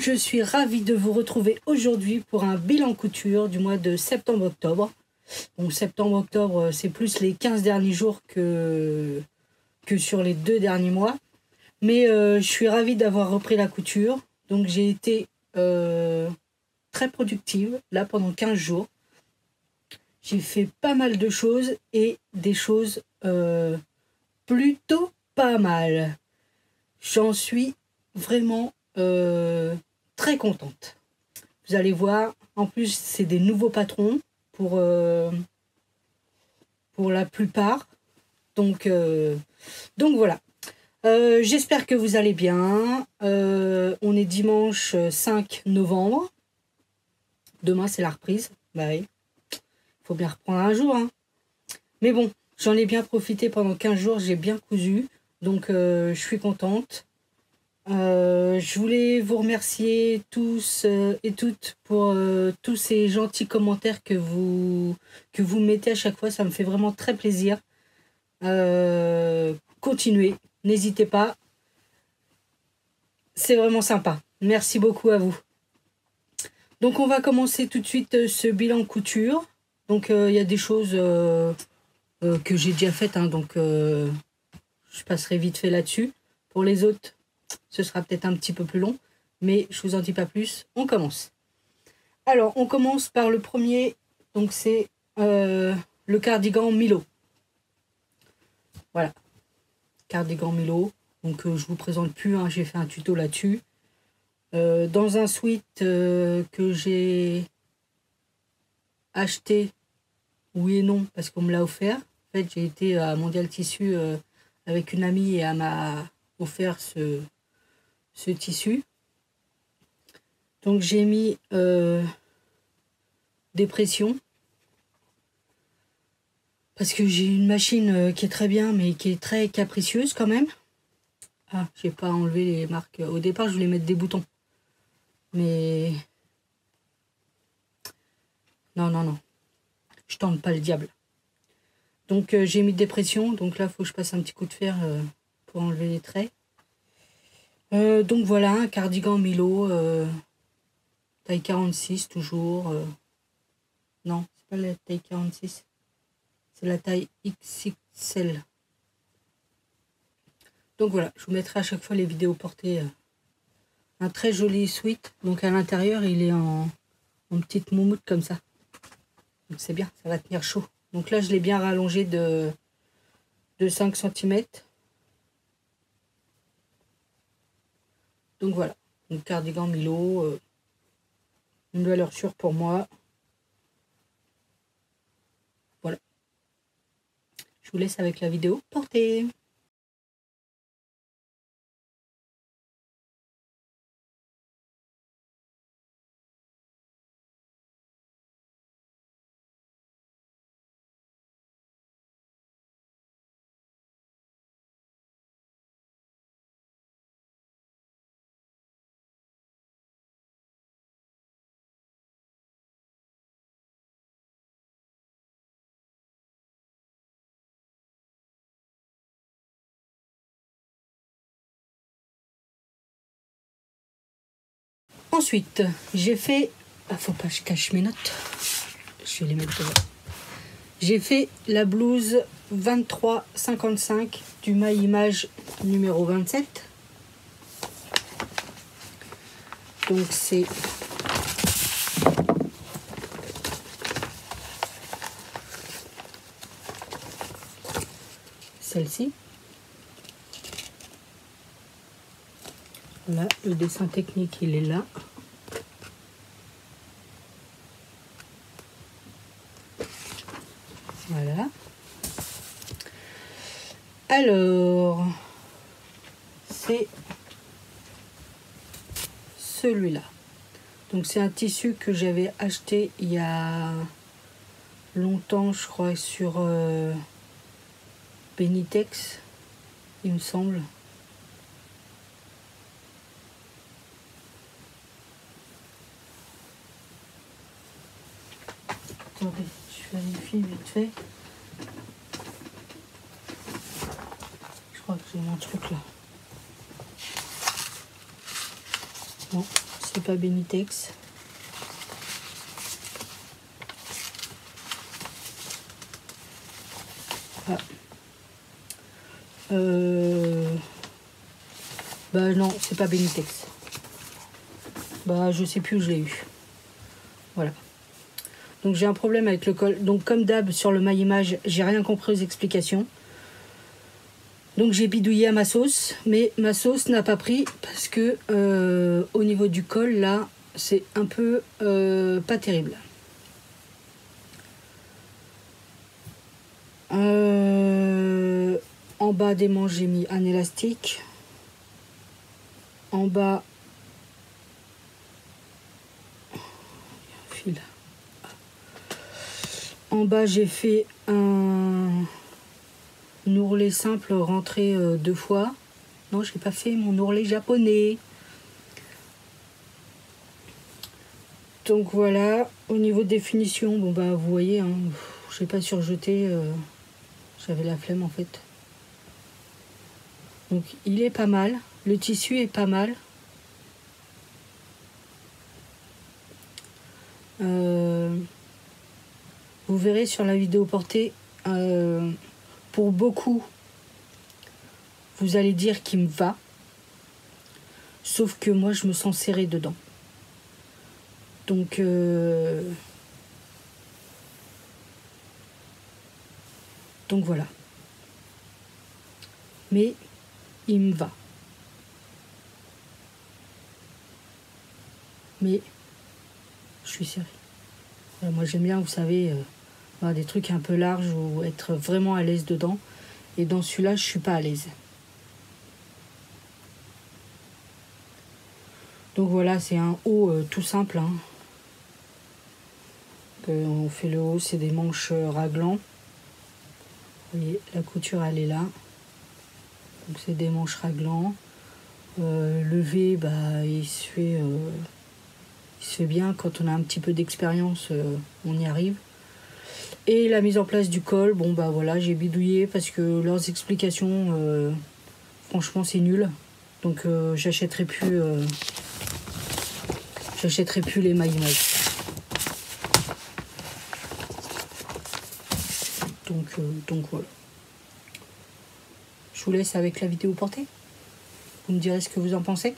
je suis ravie de vous retrouver aujourd'hui pour un bilan couture du mois de septembre-octobre. Donc septembre-octobre, c'est plus les 15 derniers jours que sur les 2 derniers mois. Mais je suis ravie d'avoir repris la couture. Donc j'ai été très productive là pendant 15 jours. J'ai fait pas mal de choses et des choses plutôt pas mal. J'en suis vraiment très contente. Vous allez voir, en plus c'est des nouveaux patrons pour la plupart. Donc voilà. J'espère que vous allez bien. On est dimanche 5 novembre. Demain c'est la reprise. Bah oui. Faut bien reprendre un jour. Hein. Mais bon, j'en ai bien profité pendant 15 jours. J'ai bien cousu. Donc je suis contente. Je voulais vous remercier tous et toutes pour tous ces gentils commentaires que vous mettez à chaque fois. Ça me fait vraiment très plaisir. Continuez, n'hésitez pas. C'est vraiment sympa. Merci beaucoup à vous. Donc on va commencer tout de suite ce bilan couture. Donc il y a des choses que j'ai déjà faites. Hein, donc je passerai vite fait là-dessus. Pour les autres, ce sera peut-être un petit peu plus long, mais je vous en dis pas plus. On commence. Alors, on commence par le premier. Donc, c'est le cardigan Milo. Voilà. Cardigan Milo. Donc, je vous présente plus. Hein, j'ai fait un tuto là-dessus. Dans un sweat que j'ai acheté, oui et non, parce qu'on me l'a offert. En fait, j'ai été à Mondial Tissu avec une amie et elle m'a offert ce tissu. Donc j'ai mis des pressions parce que j'ai une machine qui est très bien mais qui est très capricieuse quand même. Ah, j'ai pas enlevé les marques. Au départ je voulais mettre des boutons, mais non, je tente pas le diable. Donc j'ai mis des pressions. Donc là faut que je passe un petit coup de fer pour enlever les traits. Donc voilà, un cardigan Milo, taille 46 toujours. Non, c'est pas la taille 46, c'est la taille XXL. Donc voilà, je vous mettrai à chaque fois les vidéos portées. Un très joli sweat. Donc à l'intérieur, il est en petite moumoute comme ça. Donc c'est bien, ça va tenir chaud. Donc là, je l'ai bien rallongé de 5 cm. Donc voilà, donc cardigan Milo, une valeur sûre pour moi. Voilà. Je vous laisse avec la vidéo portée. Ensuite, j'ai fait... Ah, faut pas que je cache mes notes. Je vais les mettre devant. J'ai fait la blouse 23,55 du My Image numéro 27. Donc c'est... celle-ci. Voilà, le dessin technique, il est là. Voilà. Alors, c'est celui-là. Donc c'est un tissu que j'avais acheté il y a longtemps, je crois, sur Benitex, il me semble. Attendez, je vérifie vite fait. Je crois que j'ai mon truc là. Non, c'est c'est pas Benitex. Ah. Bah non, c'est pas Benitex. Bah je sais plus où je l'ai eu. Voilà. Donc j'ai un problème avec le col. Donc comme d'hab sur le maille-image, j'ai rien compris aux explications. Donc j'ai bidouillé à ma sauce, mais ma sauce n'a pas pris parce que au niveau du col là, c'est un peu pas terrible. En bas des manches, j'ai mis un élastique. En bas, fil. En bas, j'ai fait un ourlet simple rentré 2 fois. Non, j'ai pas fait mon ourlet japonais. Donc voilà, au niveau de définition, bon bah vous voyez, hein, j'ai pas surjeté, j'avais la flemme en fait. Donc il est pas mal, le tissu est pas mal. Vous verrez sur la vidéo portée, pour beaucoup, vous allez dire qu'il me va, sauf que moi je me sens serrée dedans. Donc voilà. Mais il me va. Mais je suis serrée. Moi j'aime bien, vous savez, des trucs un peu larges ou être vraiment à l'aise dedans. Et dans celui-là, je suis pas à l'aise. Donc voilà, c'est un haut tout simple. Hein. On fait le haut, c'est des manches raglan. Vous voyez, la couture elle est là. Donc c'est des manches raglan. Le V, bah, il se fait bien. Quand on a un petit peu d'expérience, on y arrive. Et la mise en place du col, bon bah voilà, j'ai bidouillé parce que leurs explications, franchement c'est nul. Donc j'achèterai plus les mailles. Donc voilà. Je vous laisse avec la vidéo portée. Vous me direz ce que vous en pensez.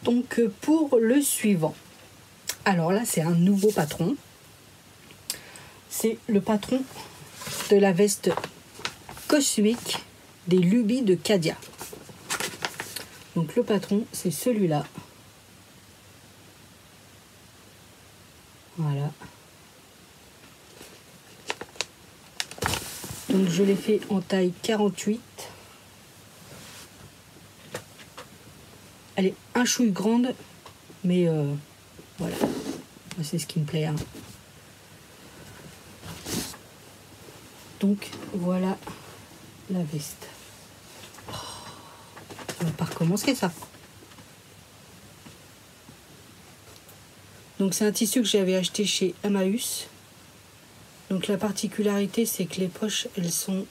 Donc pour le suivant. Alors là, c'est un nouveau patron. C'est le patron de la veste cosmique des lubies de Cadia. Donc le patron, c'est celui-là. Voilà. Donc je l'ai fait en taille 48. Elle est un chouille grande, mais voilà. C'est ce qui me plaît. Hein. Donc voilà la veste. On va pas recommencer ça. Donc c'est un tissu que j'avais acheté chez Emmaüs. Donc la particularité, c'est que les poches, elles sont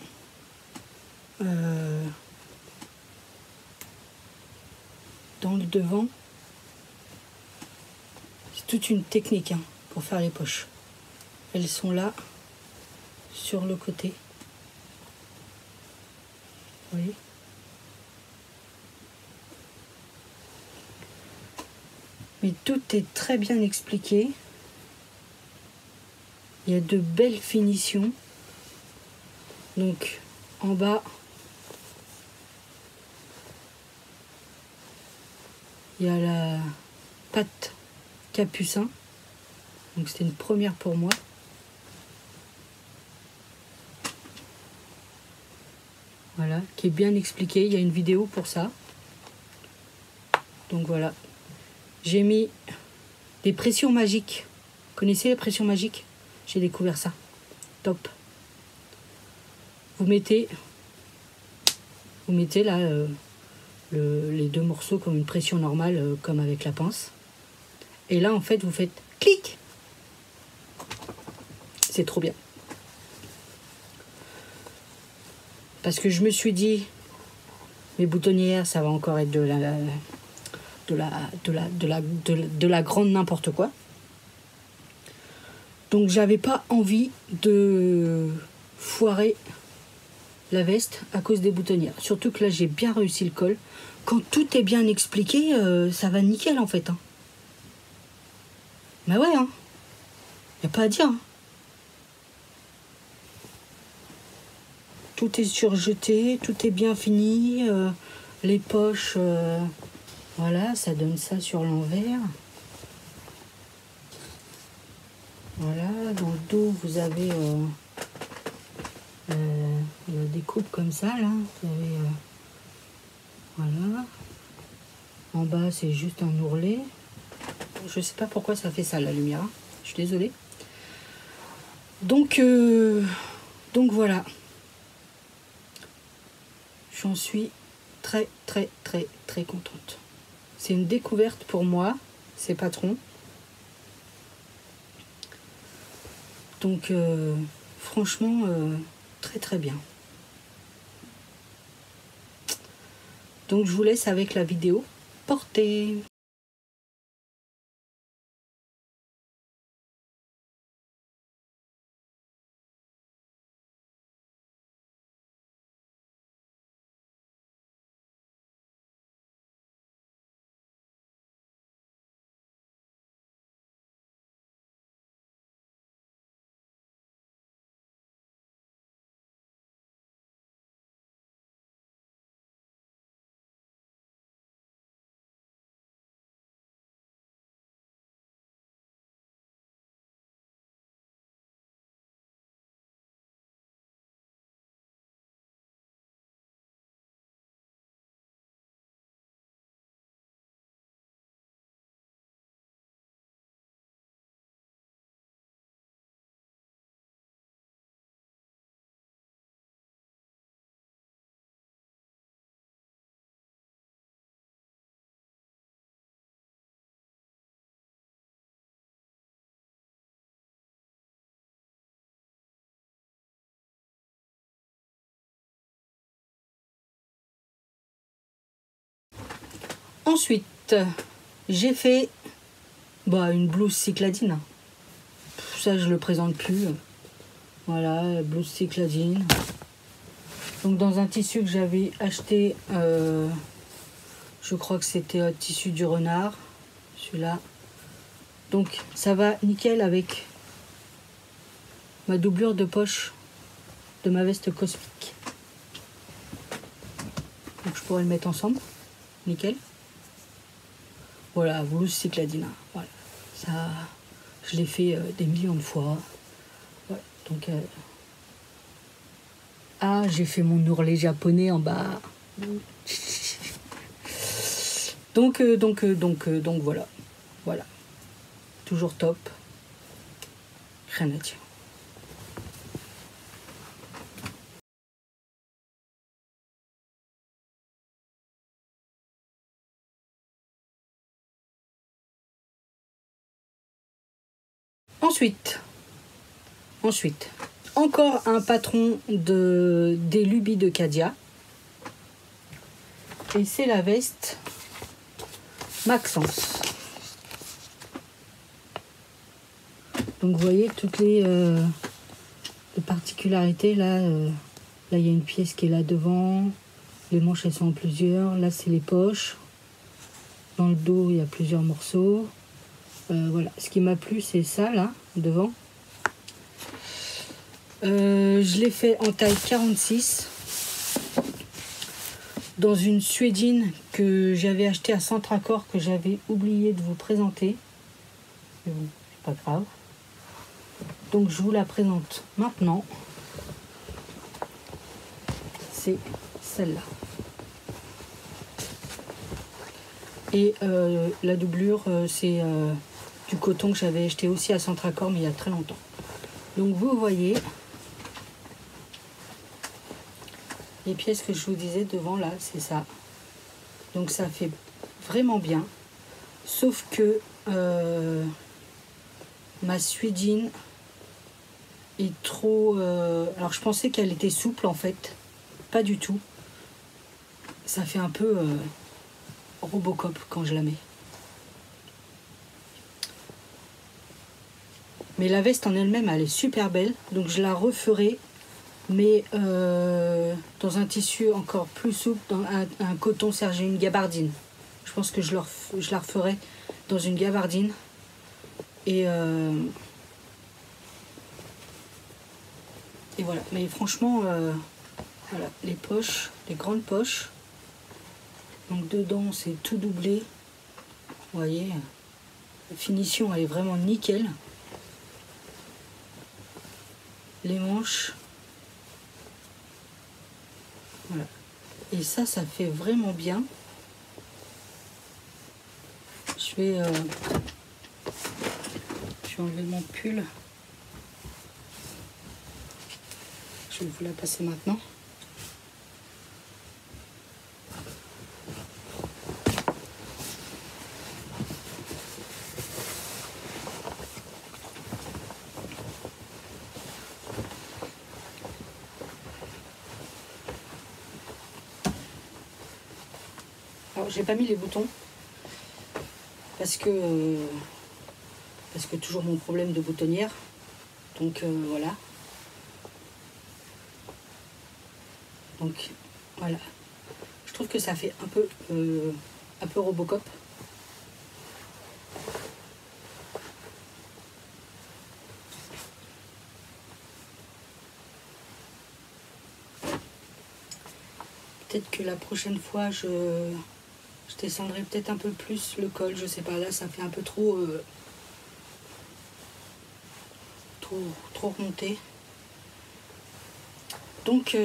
dans le devant. C'est toute une technique hein, pour faire les poches. Elles sont là, sur le côté. Vous voyez ? Mais tout est très bien expliqué. Il y a de belles finitions. Donc en bas, il y a la patte capucin. Donc c'était une première pour moi. Voilà, qui est bien expliqué. Il y a une vidéo pour ça. Donc voilà. J'ai mis des pressions magiques. Vous connaissez les pressions magiques? J'ai découvert ça. Top. Vous mettez là les deux morceaux comme une pression normale, comme avec la pince. Et là, en fait, vous faites clic. C'est trop bien. Parce que je me suis dit, mes boutonnières, ça va encore être de la grande n'importe quoi. Donc j'avais pas envie de foirer la veste à cause des boutonnières. Surtout que là j'ai bien réussi le col. Quand tout est bien expliqué, ça va nickel en fait. Hein. Mais ouais, hein. Y a pas à dire. Hein. Tout est surjeté, tout est bien fini. Les poches, voilà, ça donne ça sur l'envers. Voilà, dans le dos, vous avez la découpe comme ça, là. Vous avez, voilà. En bas, c'est juste un ourlet. Je sais pas pourquoi ça fait ça, la lumière. Je suis désolée. Donc voilà. J'en suis très, très, très, très contente. C'est une découverte pour moi, ces patrons. Donc, franchement, très, très bien. Donc, je vous laisse avec la vidéo portée. Ensuite, j'ai fait une blouse cycladine. Ça, je le présente plus. Voilà, blouse cycladine. Donc, dans un tissu que j'avais acheté, je crois que c'était un tissu du renard, celui-là. Donc, ça va nickel avec ma doublure de poche de ma veste cosmique. Donc, je pourrais le mettre ensemble. Nickel. Voilà, blouse cycladine. Voilà. Ça, je l'ai fait des millions de fois. Ouais, donc, j'ai fait mon ourlet japonais en bas. Donc voilà. Voilà. Toujours top. Rien à dire. Ensuite, encore un patron des lubies de Cadia. Et c'est la veste Maxence. Donc vous voyez toutes les particularités. Là, il y a une pièce qui est là devant. Les manches, elles sont en plusieurs. Là, c'est les poches. Dans le dos, il y a plusieurs morceaux. Voilà. Ce qui m'a plu, c'est ça, là, devant. Je l'ai fait en taille 46. Dans une suédine que j'avais achetée à Centracor, que j'avais oublié de vous présenter. Mais bon, c'est pas grave. Donc je vous la présente maintenant. C'est celle-là. Et la doublure, c'est du coton que j'avais acheté aussi à Centracor, mais il y a très longtemps. Donc vous voyez les pièces que je vous disais devant là, c'est ça. Donc ça fait vraiment bien. Sauf que ma suédine est trop... alors je pensais qu'elle était souple en fait. Pas du tout. Ça fait un peu Robocop quand je la mets. Mais la veste en elle-même, elle est super belle. Donc je la referai. Mais dans un tissu encore plus souple, dans un coton sergé, une gabardine. Je pense que je la referai dans une gabardine. Et voilà. Mais franchement, voilà, les poches, les grandes poches. Donc dedans, c'est tout doublé. Vous voyez, la finition, elle est vraiment nickel. Les manches. Voilà. Et ça fait vraiment bien. Je vais enlever mon pull. Je vais vous la passer maintenant. Alors j'ai pas mis les boutons parce que toujours mon problème de boutonnière. Donc voilà. Donc voilà. Je trouve que ça fait un peu Robocop. Peut-être que la prochaine fois je descendrai peut-être un peu plus le col, je sais pas, là ça fait un peu trop remonté. Donc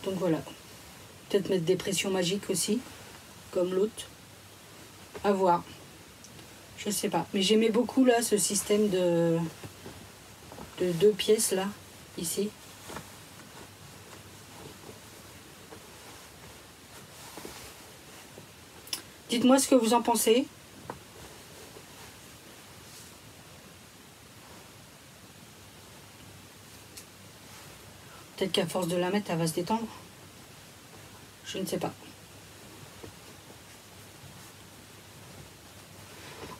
voilà. Peut-être mettre des pressions magiques aussi, comme l'autre. À voir. Je sais pas. Mais j'aimais beaucoup là ce système de 2 pièces là, ici. Dites-moi ce que vous en pensez. Peut-être qu'à force de la mettre, elle va se détendre. Je ne sais pas.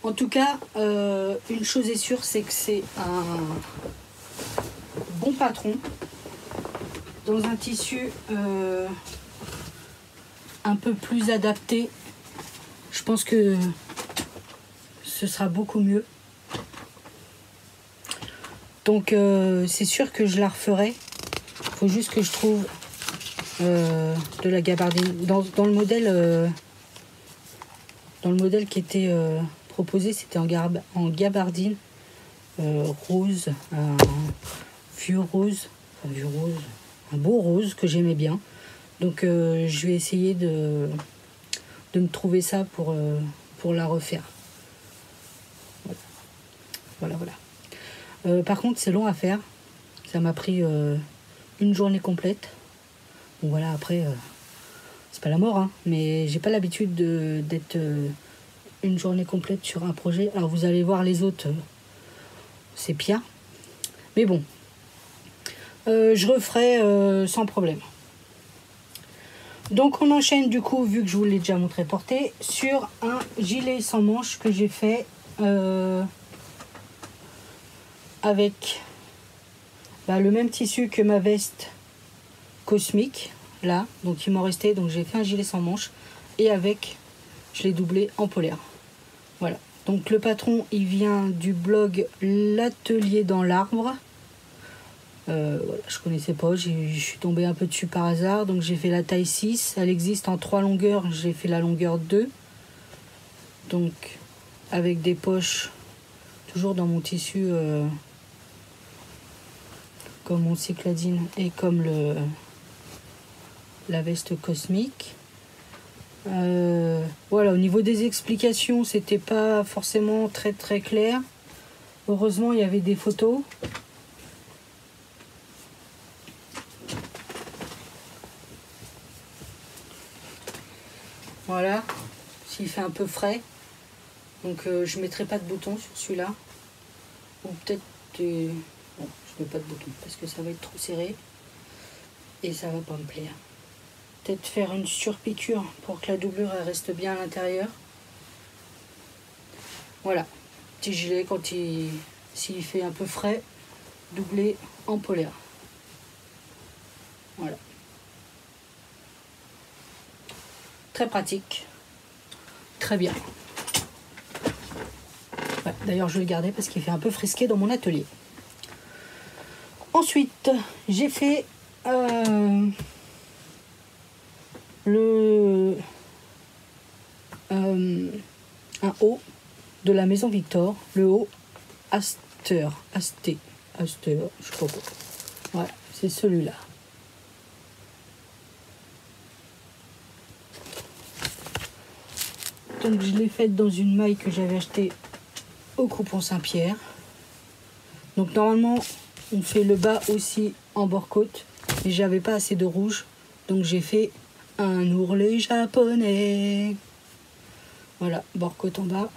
En tout cas, une chose est sûre, c'est que c'est un bon patron dans un tissu un peu plus adapté. Je pense que ce sera beaucoup mieux. Donc c'est sûr que je la referai. Il faut juste que je trouve de la gabardine. Dans le modèle qui était proposé, c'était en gabardine rose, un vieux rose, un beau rose que j'aimais bien. Donc je vais essayer de me trouver ça pour la refaire. Voilà. Par contre, c'est long à faire. Ça m'a pris une journée complète. Bon voilà, après, c'est pas la mort, hein, mais j'ai pas l'habitude d'être une journée complète sur un projet. Alors vous allez voir les autres, c'est pire. Mais bon, je referai sans problème. Donc on enchaîne du coup, vu que je vous l'ai déjà montré porté, sur un gilet sans manches que j'ai fait avec le même tissu que ma veste cosmique là, donc il m'en restait, donc j'ai fait un gilet sans manches et avec, je l'ai doublé en polaire. Voilà, donc le patron il vient du blog L'Atelier dans l'Arbre. Voilà, je connaissais pas, je suis tombée un peu dessus par hasard, donc j'ai fait la taille 6, elle existe en 3 longueurs, j'ai fait la longueur 2, donc avec des poches toujours dans mon tissu comme mon cycladine et comme la veste cosmique. Voilà, au niveau des explications, c'était pas forcément très très clair. Heureusement, il y avait des photos. Voilà, s'il fait un peu frais. Donc je mettrai pas de bouton sur celui-là. Ou peut-être... Bon, je mets pas de bouton parce que ça va être trop serré. Et ça va pas me plaire. Peut-être faire une surpiqûre pour que la doublure elle reste bien à l'intérieur. Voilà, petit gilet quand s'il fait un peu frais, doublé en polaire. Voilà. Très pratique. Très bien. Ouais, d'ailleurs, je vais le garder parce qu'il fait un peu frisqué dans mon atelier. Ensuite, j'ai fait un haut de la maison Victor, le haut Astor, je crois pas. Voilà, c'est celui-là. Donc je l'ai faite dans une maille que j'avais achetée au Coupon Saint-Pierre. Donc normalement on fait le bas aussi en bord-côte, mais j'avais pas assez de rouge, donc j'ai fait un ourlet japonais. Voilà, bord-côte en bas.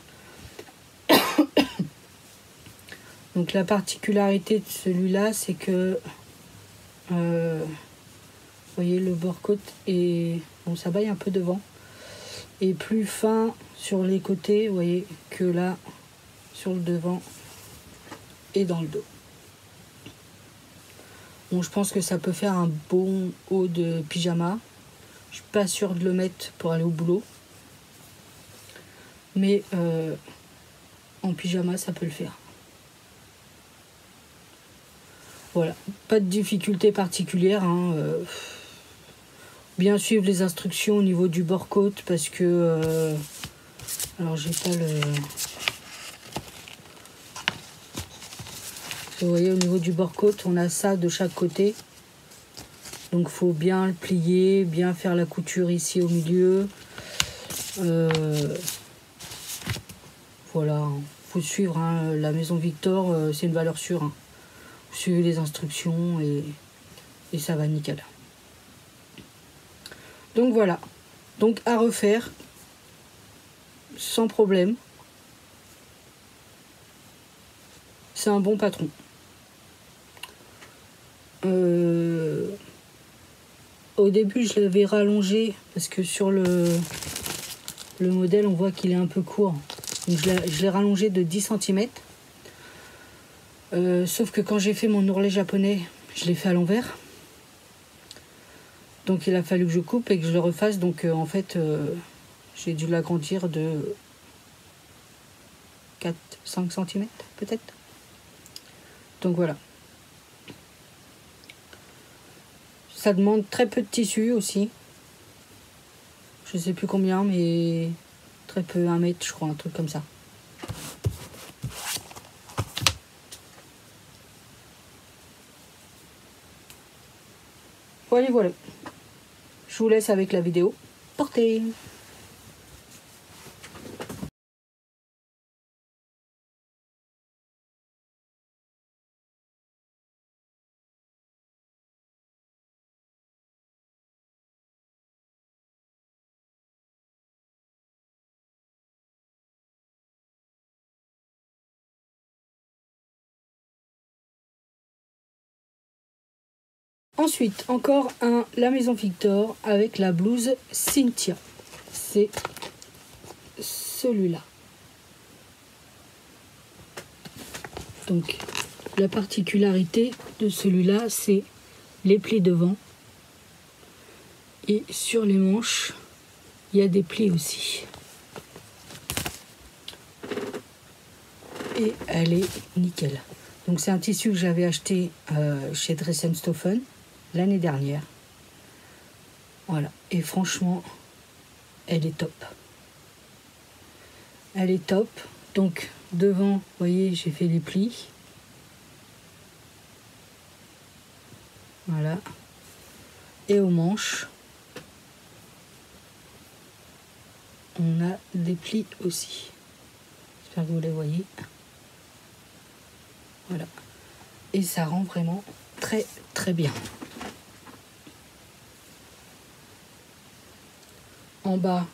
Donc la particularité de celui-là, c'est que vous voyez le bord-côte est bon, ça baille un peu devant et plus fin sur les côtés, vous voyez, que là sur le devant et dans le dos. Bon, je pense que ça peut faire un bon haut de pyjama. Je suis pas sûre de le mettre pour aller au boulot, mais en pyjama ça peut le faire. Voilà, pas de difficulté particulière, hein. Bien suivre les instructions au niveau du bord-côte parce que alors j'ai pas le... Vous voyez, au niveau du bord-côte, on a ça de chaque côté. Donc faut bien le plier, bien faire la couture ici au milieu. Voilà, faut suivre, hein. La maison Victor, c'est une valeur sûre, hein. Vous suivez les instructions et ça va nickel. Donc voilà, donc à refaire sans problème. C'est un bon patron. Au début, je l'avais rallongé parce que sur le modèle, on voit qu'il est un peu court. Donc je l'ai rallongé de 10 cm. Sauf que quand j'ai fait mon ourlet japonais, je l'ai fait à l'envers. Donc il a fallu que je coupe et que je le refasse. Donc en fait, j'ai dû l'agrandir de 4-5 cm peut-être. Donc voilà. Ça demande très peu de tissu aussi. Je sais plus combien, mais très peu, 1 mètre je crois, un truc comme ça. Voilà, voilà. Je vous laisse avec la vidéo. Portez! Ensuite, encore la maison Victor avec la blouse Cynthia. C'est celui-là. Donc, la particularité de celui-là, c'est les plis devant. Et sur les manches, il y a des plis aussi. Et elle est nickel. Donc, c'est un tissu que j'avais acheté chez Dressenstoffen l'année dernière. Voilà, et franchement, elle est top. Elle est top. Donc, devant, vous voyez, j'ai fait les plis. Voilà. Et aux manches. on a des plis aussi. J'espère que vous les voyez. Voilà. Et ça rend vraiment très très bien. En bas,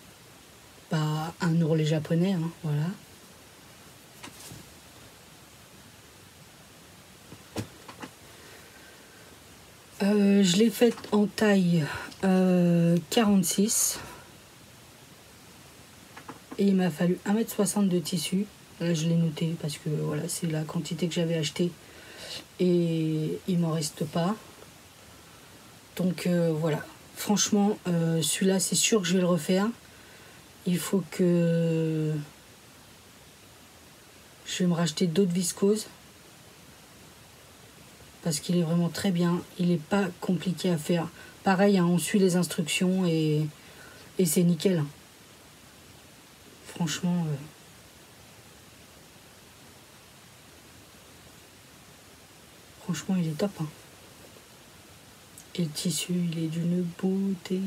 bah, un ourlet japonais, hein, voilà. Je l'ai faite en taille 46 et il m'a fallu 1,60 m de tissu. Là je l'ai noté parce que voilà, c'est la quantité que j'avais acheté et il m'en reste pas. Donc voilà, franchement celui-là c'est sûr que je vais le refaire. Il faut que je vais me racheter d'autres viscoses. Parce qu'il est vraiment très bien. Il n'est pas compliqué à faire. Pareil, hein, on suit les instructions et c'est nickel. Franchement, franchement, il est top. Hein. Et le tissu, il est d'une beauté.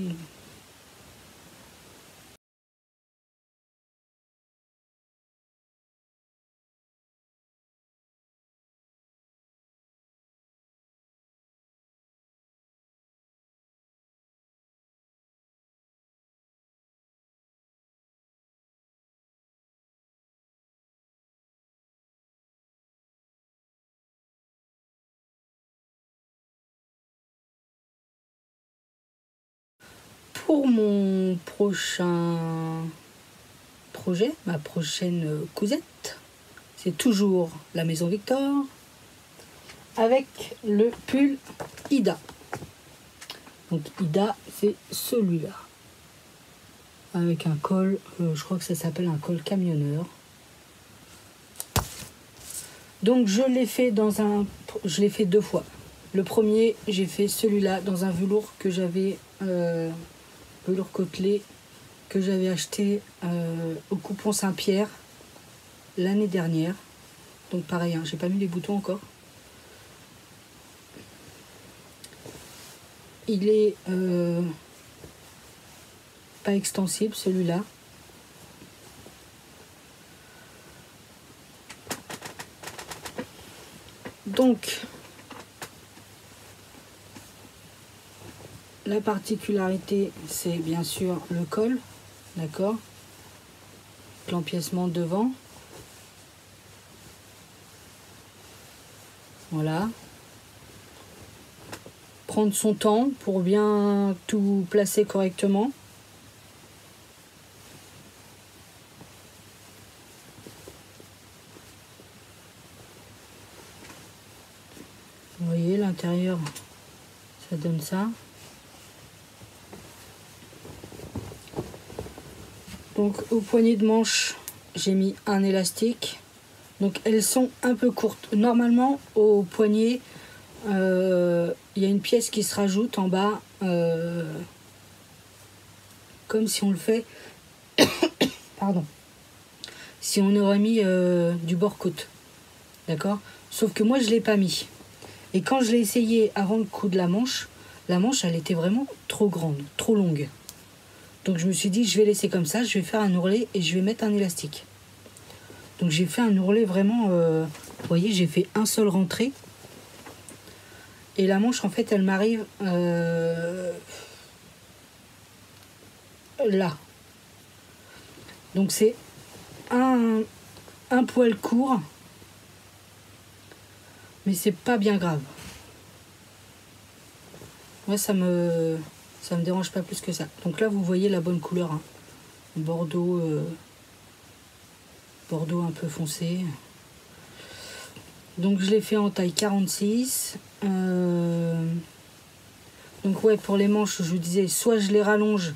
Pour mon prochain projet, ma prochaine cousette, c'est toujours la Maison Victor avec le pull Ida. Donc Ida, c'est celui-là. Avec un col, je crois que ça s'appelle un col camionneur. Donc je l'ai fait je l'ai fait 2 fois. Le premier, j'ai fait celui-là dans un velours que j'avais, velours côtelé, que j'avais acheté au Coupon Saint-Pierre l'année dernière. Donc pareil, hein, j'ai pas mis les boutons encore. Il est pas extensible celui-là. Donc la particularité, c'est bien sûr le col, d'accord, l'empiècement devant, voilà, prendre son temps pour bien tout placer correctement. Vous voyez l'intérieur, ça donne ça. Donc au poignet de manche, j'ai mis un élastique. Donc elles sont un peu courtes. Normalement au poignet, il y a une pièce qui se rajoute en bas, comme si on le fait, pardon, si on aurait mis du bord-côte, d'accord. Sauf que moi je l'ai pas mis. Et quand je l'ai essayé avant le coup de la manche elle était vraiment trop grande, trop longue. Donc je me suis dit je vais laisser comme ça, je vais faire un ourlet et je vais mettre un élastique. Donc j'ai fait un ourlet vraiment, vous voyez, j'ai fait un seul rentré. Et la manche en fait elle m'arrive là. Donc c'est un poil court, mais c'est pas bien grave. Moi ça me dérange pas plus que ça. Donc là vous voyez la bonne couleur, hein. Bordeaux un peu foncé. Donc je l'ai fait en taille 46. Donc ouais, pour les manches je vous disais, soit je les rallonge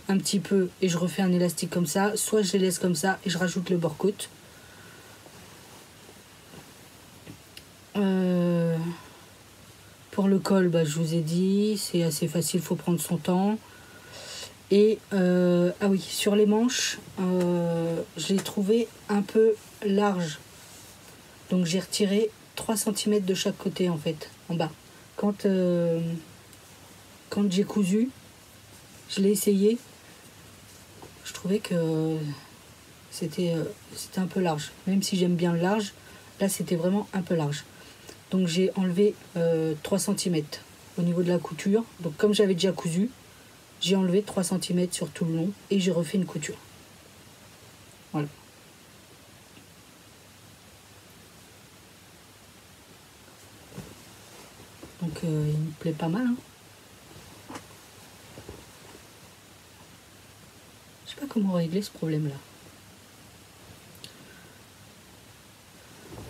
un petit peu et je refais un élastique comme ça, soit je les laisse comme ça et je rajoute le bord-côte. Pour le col, bah, je vous ai dit, c'est assez facile, il faut prendre son temps. Et ah oui, sur les manches, je l'ai trouvé un peu large. Donc j'ai retiré 3 cm de chaque côté en fait, en bas. Quand j'ai cousu, je l'ai essayé. Je je trouvais que c'était un peu large. Même si j'aime bien le large, là c'était vraiment un peu large. Donc j'ai enlevé 3 cm au niveau de la couture. Donc comme j'avais déjà cousu, j'ai enlevé 3 cm sur tout le long et j'ai refait une couture. Voilà. Donc il me plaît pas mal. Hein. Je sais pas comment régler ce problème-là.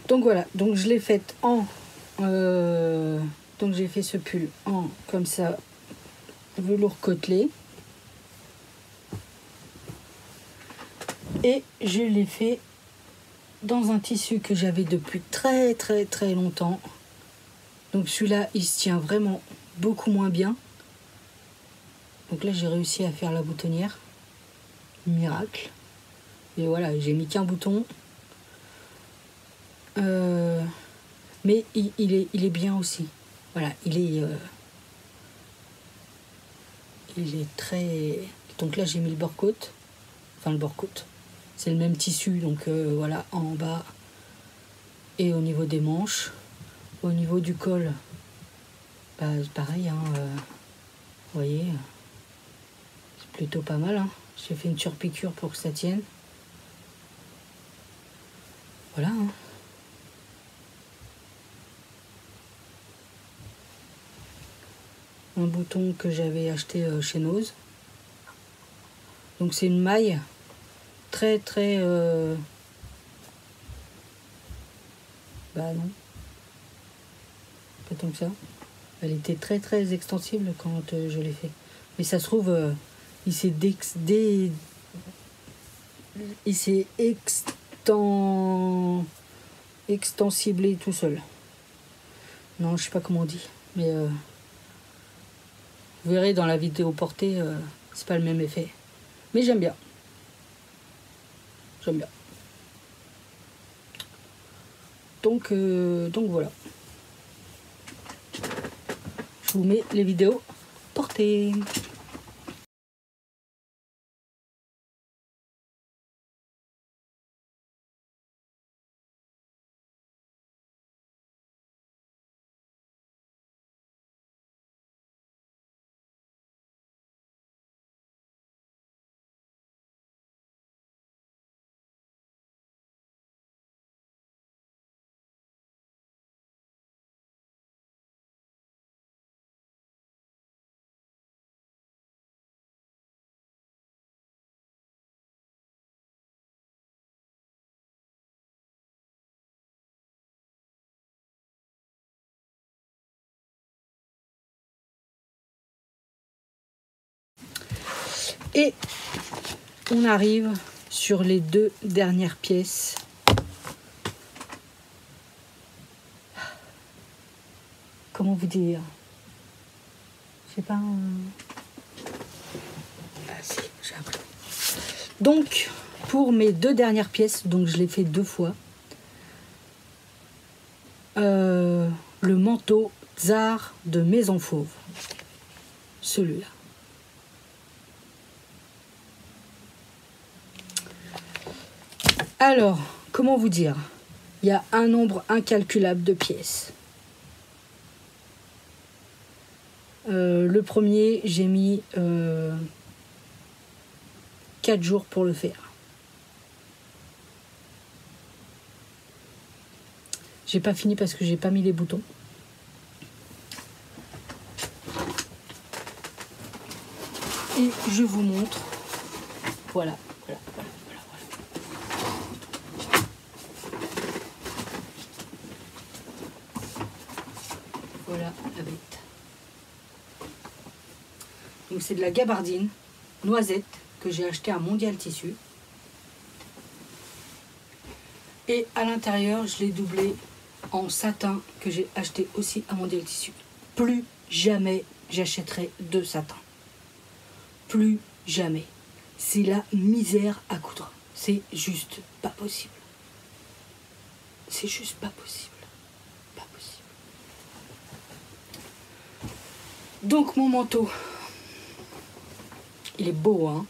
Donc voilà, donc je l'ai faite en... donc j'ai fait ce pull en comme ça, velours côtelé. Et je l'ai fait dans un tissu que j'avais depuis très très très longtemps. Donc celui-là, il se tient vraiment beaucoup moins bien. Donc là, j'ai réussi à faire la boutonnière. Miracle. Et voilà, j'ai mis qu'un bouton. Mais il est bien aussi. Voilà, il est très... Donc là, j'ai mis le bord-côte. Enfin, le bord-côte. C'est le même tissu, donc voilà, en bas. Et au niveau des manches. Au niveau du col, bah, pareil, hein, vous voyez, c'est plutôt pas mal. Hein. J'ai fait une surpiqûre pour que ça tienne. Voilà. Hein. Un bouton que j'avais acheté chez Nose. Donc c'est une maille très très... Bah non. Pas tant que ça. Elle était très très extensible quand je l'ai fait. Mais ça se trouve, il s'est extensiblé tout seul. Non, je sais pas comment on dit. Mais vous verrez dans la vidéo portée, c'est pas le même effet. Mais j'aime bien. J'aime bien. Donc voilà. Je vous mets les vidéos portées. Et on arrive sur les 2 dernières pièces. Comment vous dire? Je sais pas. Ah si, j'ai appris. Donc, pour mes 2 dernières pièces, donc je l'ai fait 2 fois. Le manteau Tsar de Maison Fauve. Celui-là. Alors, comment vous dire? Il y a un nombre incalculable de pièces. Le premier, j'ai mis 4 jours pour le faire. J'ai pas fini parce que j'ai pas mis les boutons. Et je vous montre. Voilà. Voilà la bête. Donc c'est de la gabardine noisette que j'ai acheté à Mondial Tissu. Et à l'intérieur, je l'ai doublé en satin que j'ai acheté aussi à Mondial Tissu. Plus jamais j'achèterai de satin. Plus jamais. C'est la misère à coudre. C'est juste pas possible. C'est juste pas possible. Pas possible. Donc mon manteau, il est beau, hein.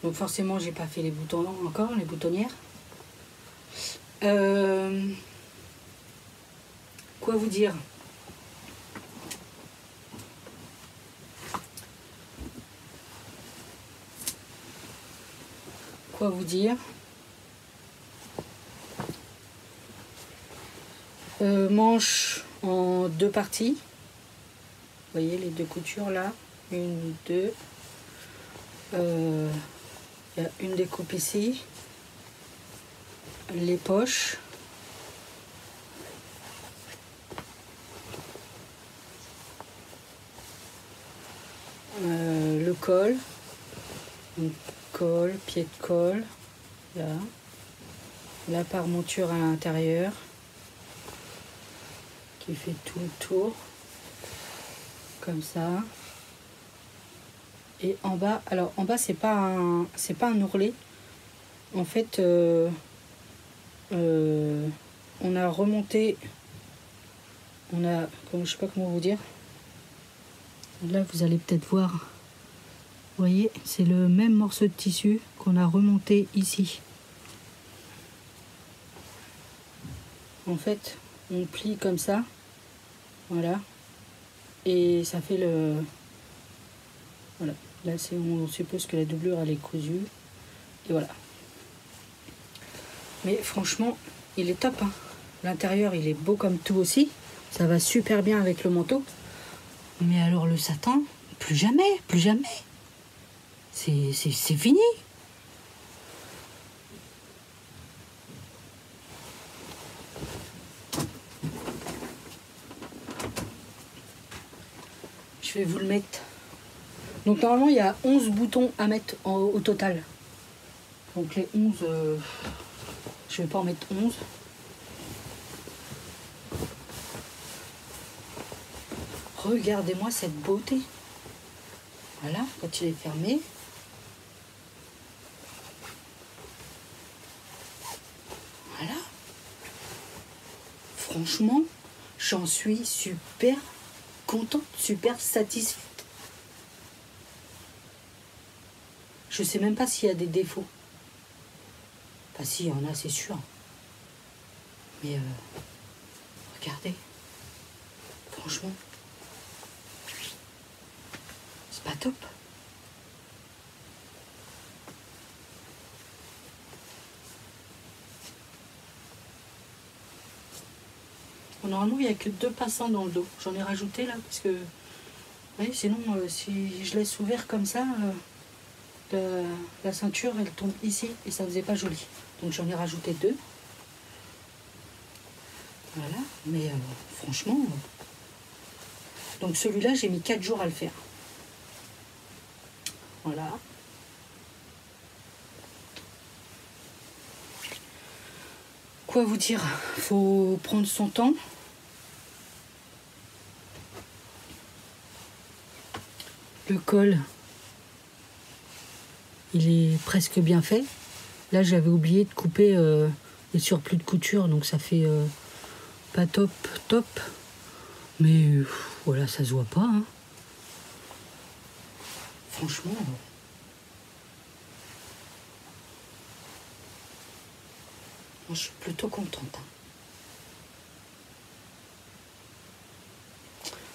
Donc forcément, j'ai pas fait les boutons encore, les boutonnières. Quoi vous dire? Quoi vous dire? Manche en deux parties. Vous voyez les deux coutures là. Une, deux. Il y a une découpe ici. Les poches. Le col. Donc, col, pied de col. Là. La parmonture à l'intérieur. Qui fait tout le tour. Comme ça. Et en bas, alors en bas c'est pas un ourlet. En fait, on a remonté, je sais pas comment vous dire. Là vous allez peut-être voir. Vous voyez, c'est le même morceau de tissu qu'on a remonté ici. En fait, on plie comme ça, voilà, et ça fait le, voilà. Là, on suppose que la doublure elle est cousue. Et voilà. Mais franchement, il est top. Hein. L'intérieur, il est beau comme tout aussi. Ça va super bien avec le manteau. Mais alors le satin, plus jamais, plus jamais. C'est fini. Je vais vous le mettre. Donc normalement, il y a 11 boutons à mettre au total. Donc les 11, je vais pas en mettre 11. Regardez-moi cette beauté. Voilà, quand il est fermé. Voilà. Franchement, j'en suis super contente, super satisfaite. Je sais même pas s'il y a des défauts. Enfin, si, il y en a, c'est sûr. Mais regardez. Franchement, c'est pas top. Normalement, il n'y a que 2 passants dans le dos. J'en ai rajouté là, parce que oui, sinon, si je laisse ouvert comme ça, la ceinture, elle tombe ici et ça faisait pas joli. Donc j'en ai rajouté 2. Voilà, mais franchement... Donc celui-là, j'ai mis 4 jours à le faire. Voilà. Quoi vous dire? Faut prendre son temps. Le col, il est presque bien fait. Là, j'avais oublié de couper les surplus de couture, donc ça fait pas top, top. Mais voilà, ça se voit pas. Hein. Franchement... Moi, je suis plutôt contente. Hein.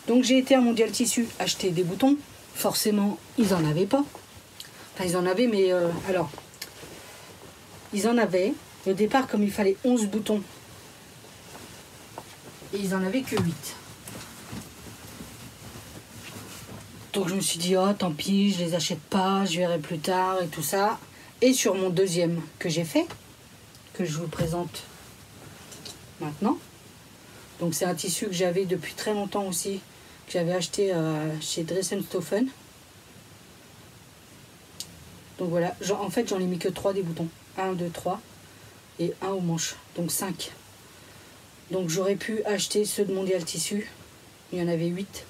Donc j'ai été à Mondial Tissu acheter des boutons. Forcément, ils en avaient pas. Enfin, ils en avaient, mais alors... Ils en avaient. Au départ, comme il fallait 11 boutons, et ils en avaient que 8. Donc je me suis dit, oh tant pis, je les achète pas, je verrai plus tard et tout ça. Et sur mon deuxième que j'ai fait, que je vous présente maintenant. Donc c'est un tissu que j'avais depuis très longtemps aussi, que j'avais acheté chez Dressenstoffen. Donc voilà, en fait j'en ai mis que 3 des boutons. 1, 2, 3 et 1 aux manches, donc 5. Donc j'aurais pu acheter ceux de Mondial Tissu, il y en avait 8.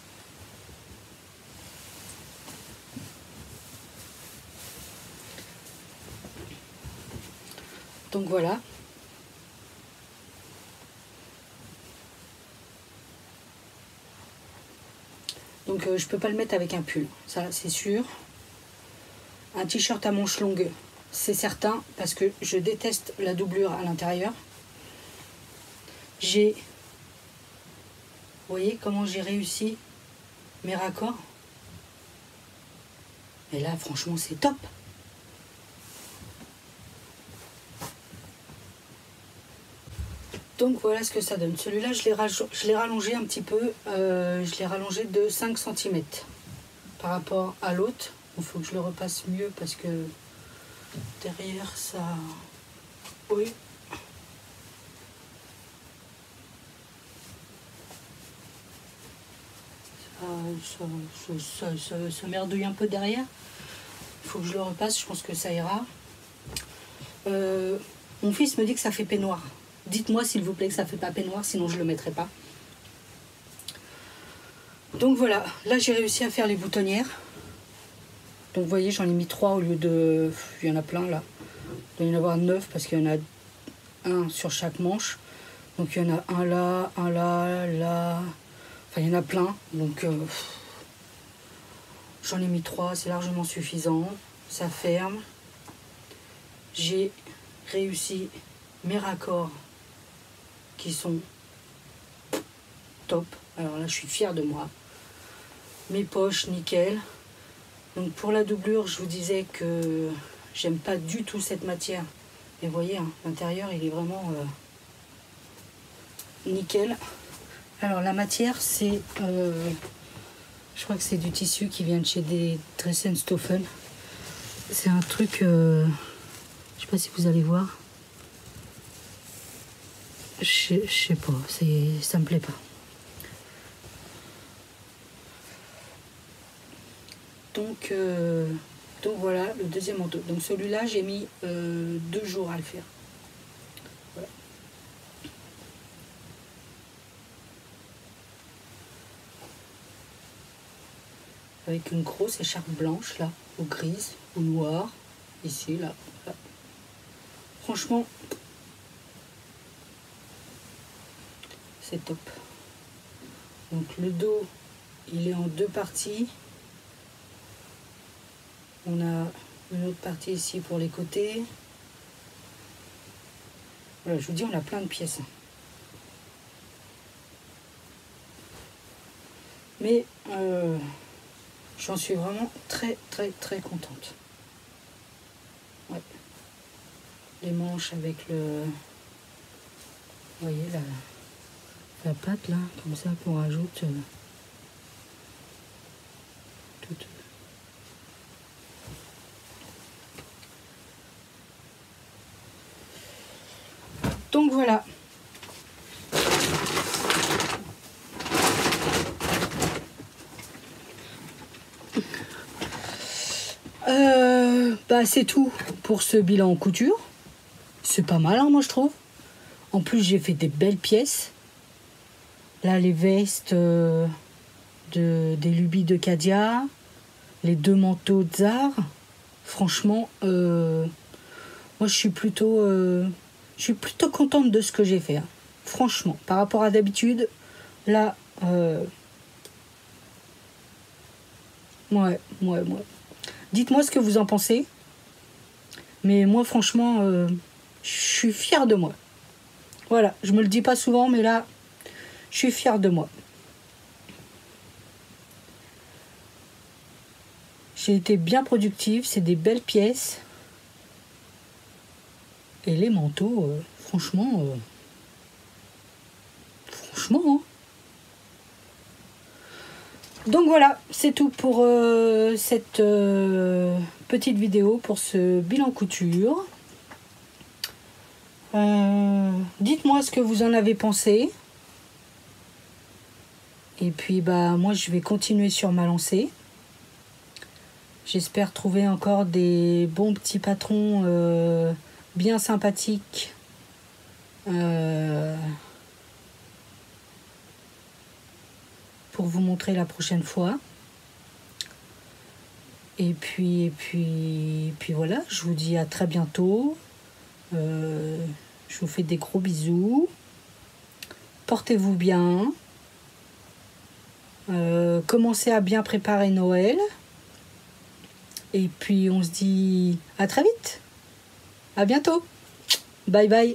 Donc voilà. Donc je peux pas le mettre avec un pull, ça c'est sûr. un t-shirt à manches longues, c'est certain, parce que je déteste la doublure à l'intérieur. Vous voyez comment j'ai réussi mes raccords? Et là, franchement, c'est top. Donc voilà ce que ça donne. Celui-là, je l'ai rallongé un petit peu. Je l'ai rallongé de 5 cm par rapport à l'autre. Il faut que je le repasse mieux parce que derrière ça... Oui. Ça merdouille un peu derrière. Il faut que je le repasse. Je pense que ça ira. Mon fils me dit que ça fait peignoir. Dites-moi s'il vous plaît que ça fait pas peignoir, sinon je le mettrai pas. Donc voilà, là j'ai réussi à faire les boutonnières. Donc vous voyez, j'en ai mis 3 au lieu de... Il y en a plein là. Il doit y en avoir 9 parce qu'il y en a un sur chaque manche. Donc il y en a un là, là. Enfin il y en a plein. Donc j'en ai mis 3, c'est largement suffisant. Ça ferme. J'ai réussi mes raccords qui sont top. Alors là je suis fière de moi. Mes poches nickel. Donc pour la doublure, je vous disais que j'aime pas du tout cette matière. Et vous voyez, hein, l'intérieur il est vraiment nickel. Alors la matière c'est je crois que c'est du tissu qui vient de chez des Dressenstoffen. C'est un truc je sais pas si vous allez voir. Je sais pas, ça me plaît pas. Donc voilà le deuxième manteau. Donc celui-là j'ai mis 2 jours à le faire. Voilà. Avec une grosse écharpe blanche là, ou grise, ou noire, ici là. Franchement, c'est top. Donc le dos, il est en 2 parties. On a une autre partie ici pour les côtés. Voilà, je vous dis, on a plein de pièces. Mais j'en suis vraiment très contente. Ouais. Les manches avec le... Vous voyez la patte là, comme ça qu'on rajoute toute... Donc voilà. Bah c'est tout pour ce bilan en couture. C'est pas mal, hein, moi je trouve. En plus j'ai fait des belles pièces. Là les vestes des Lubies de Cadia, les 2 manteaux de Zara. Franchement, moi je suis plutôt contente de ce que j'ai fait. Hein. Franchement, par rapport à d'habitude, là, ouais. Dites-moi ce que vous en pensez. Mais moi, franchement, je suis fière de moi. Voilà, je me le dis pas souvent, mais là, je suis fière de moi. J'ai été bien productive, c'est des belles pièces. Et les manteaux, franchement, hein. Donc voilà, c'est tout pour cette petite vidéo, pour ce bilan couture. Dites-moi ce que vous en avez pensé. Et puis bah moi je vais continuer sur ma lancée. J'espère trouver encore des bons petits patrons bien sympathiques. Pour vous montrer la prochaine fois. Et puis voilà, je vous dis à très bientôt. Je vous fais des gros bisous. Portez-vous bien. Commencez à bien préparer Noël. Et puis on se dit à très vite. À bientôt. Bye bye.